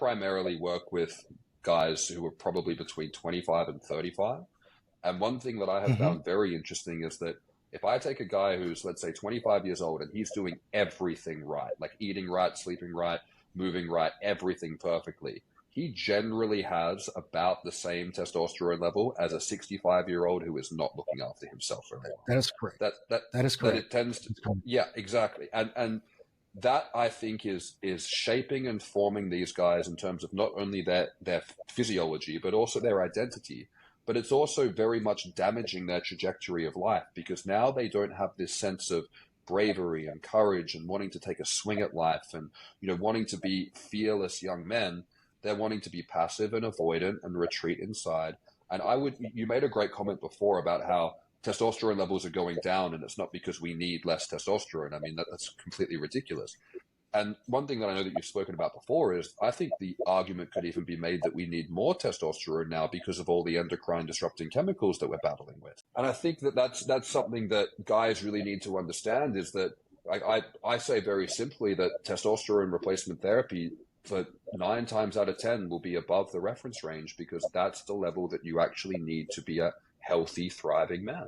primarily work with guys who are probably between 25 and 35. And one thing that I have found very interesting is that if I take a guy who's, let's say, 25 years old and he's doing everything right, like eating right, sleeping right, moving right, everything perfectly, he generally has about the same testosterone level as a 65-year-old who is not looking after himself very well. That is correct. That is correct. That it tends to, yeah, exactly. And that, I think, is shaping and forming these guys in terms of not only their physiology, but also their identity. But it's also very much damaging their trajectory of life, because now they don't have this sense of bravery and courage and wanting to take a swing at life and, wanting to be fearless young men. They're wanting to be passive and avoidant and retreat inside. And you made a great comment before about how testosterone levels are going down, and it's not because we need less testosterone. I mean, that's completely ridiculous. And one thing that I know that you've spoken about before is I think the argument could even be made that we need more testosterone now because of all the endocrine disrupting chemicals that we're battling with. And I think that that's something that guys really need to understand, is that I say very simply that testosterone replacement therapy for 9 times out of 10 will be above the reference range, because that's the level that you actually need to be a healthy, thriving man.